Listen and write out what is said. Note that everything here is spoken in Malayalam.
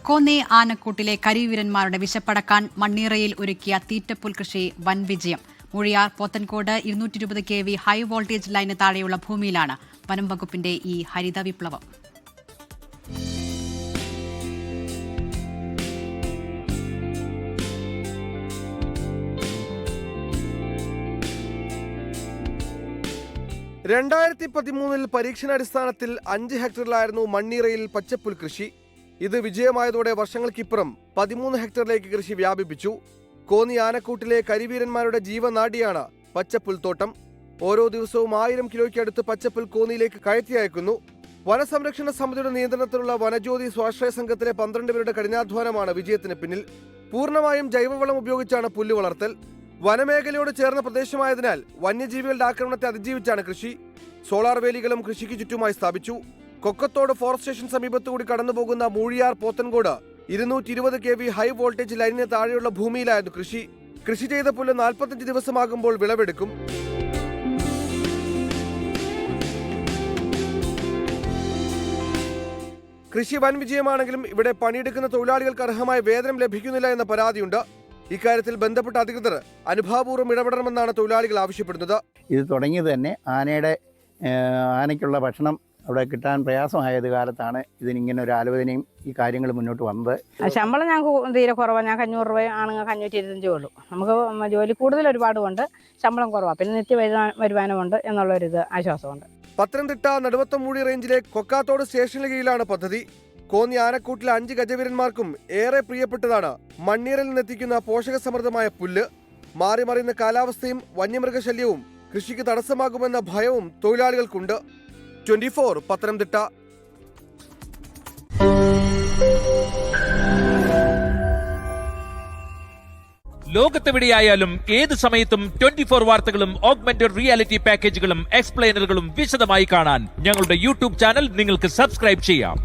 കോന്നി ആനക്കൂട്ടിലെ കരിവീരന്മാരുടെ വിശപ്പടക്കാൻ മണ്ണീറയിൽ ഒരുക്കിയ തീറ്റപ്പുൽ കൃഷി വൻ വിജയം. Moozhiyar Pothencode 220 kV high voltage line താഴെയുള്ള ഭൂമിയിലാണ് വനം വകുപ്പിന്റെ ഈ ഹരിത വിപ്ലവം. പരീക്ഷണാടിസ്ഥാനത്തിൽ 5 ഹെക്ടറിലായിരുന്നു മണ്ണീറയിൽ പച്ചപ്പുൽ കൃഷി. ഇത് വിജയമായതോടെ വർഷങ്ങൾക്കിപ്പുറം 13 ഹെക്ടറിലേക്ക് കൃഷി വ്യാപിപ്പിച്ചു. കോന്നി ആനക്കൂട്ടിലെ കരിവീരന്മാരുടെ ജീവനാഡിയാണ് പച്ചപ്പുൽത്തോട്ടം. ഓരോ ദിവസവും 1000 കിലോയ്ക്കടുത്ത് പച്ചപ്പുൽ കോന്നിയിലേക്ക് കയറ്റി അയക്കുന്നു. വനസംരക്ഷണ സമിതിയുടെ നിയന്ത്രണത്തിലുള്ള വനജ്യോതി സ്വാശ്രയ സംഘത്തിലെ 12 പേരുടെ കഠിനാധ്വാനമാണ് വിജയത്തിന് പിന്നിൽ. പൂർണ്ണമായും ജൈവവളം ഉപയോഗിച്ചാണ് പുല്ല് വളർത്തൽ. വനമേഖലയോട് ചേർന്ന പ്രദേശമായതിനാൽ വന്യജീവികളുടെ ആക്രമണത്തെ അതിജീവിച്ചാണ് കൃഷി. സോളാർ വേലികളും കൃഷിക്ക് ചുറ്റുമായി സ്ഥാപിച്ചു. കൊക്കത്തോട് ഫോറസ്റ്റ് സ്റ്റേഷൻ സമീപത്തുകൂടി കടന്നുപോകുന്ന Moozhiyar Pothencode 220 kV high voltage ലൈനിന് താഴെയുള്ള ഭൂമിയിലായിരുന്നു കൃഷി. കൃഷി ചെയ്ത പുല്ല് 45 ദിവസമാകുമ്പോൾ വിളവെടുക്കും. കൃഷി വൻ വിജയമാണെങ്കിലും ഇവിടെ പണിയെടുക്കുന്ന തൊഴിലാളികൾക്ക് അർഹമായ വേതനം ലഭിക്കുന്നില്ല എന്ന പരാതിയുണ്ട്. ഇക്കാര്യത്തിൽ ബന്ധപ്പെട്ട അധികൃതർ അനുഭാവപൂർവ്വം ഇടപെടണമെന്നാണ് തൊഴിലാളികൾ ആവശ്യപ്പെടുന്നത്. ഇത് തുടങ്ങിയത് തന്നെ ആനയ്ക്കുള്ള ഭക്ഷണം അവിടെ കിട്ടാൻ പ്രയാസമായത് കാലത്താണ് ഇതിനിങ്ങനെ ഒരു ആലോചനയും ഈ കാര്യങ്ങൾ മുന്നോട്ട് വന്നത്. ശമ്പളം ഞങ്ങൾക്ക് തീരെ കുറവാണ്. ഞങ്ങൾക്ക് 500 രൂപ ആണെങ്കിൽ 525 ഉള്ളൂ. നമുക്ക് ജോലി കൂടുതൽ ഒരുപാടുണ്ട്, ശമ്പളം കുറവാണ്, പിന്നെ നിത്യ വരുമാനമുണ്ട് എന്നുള്ളൊരിത് ആശ്വാസമുണ്ട്. പത്തനംതിട്ട നെടുവത്തംമൂഴി റേഞ്ചിലെ കൊക്കാത്തോട് സ്റ്റേഷന് കീഴിലാണ് പദ്ധതി. കോന്നി ആനക്കൂട്ടിലെ 5 ഗജവീരന്മാർക്കും ഏറെ പ്രിയപ്പെട്ടതാണ് മണ്ണീറിൽ നിന്നെത്തിക്കുന്ന പോഷകസമൃദ്ധമായ പുല്ല്. മാറി മറിയുന്ന കാലാവസ്ഥയും വന്യമൃഗശല്യവും കൃഷിക്ക് തടസ്സമാകുമെന്ന ഭയവും തൊഴിലാളികൾക്കുണ്ട്. 24 പത്തനംതിട്ട. ലോകത്തെവിടെയായാലും ഏത് സമയത്തും 24 വാർത്തകളും ഓഗ്മെന്റഡ് റിയാലിറ്റി പാക്കേജുകളും എക്സ്പ്ലെയിനറുകളും വിശദമായി കാണാൻ ഞങ്ങളുടെ യൂട്യൂബ് ചാനൽ നിങ്ങൾക്ക് സബ്സ്ക്രൈബ് ചെയ്യാം.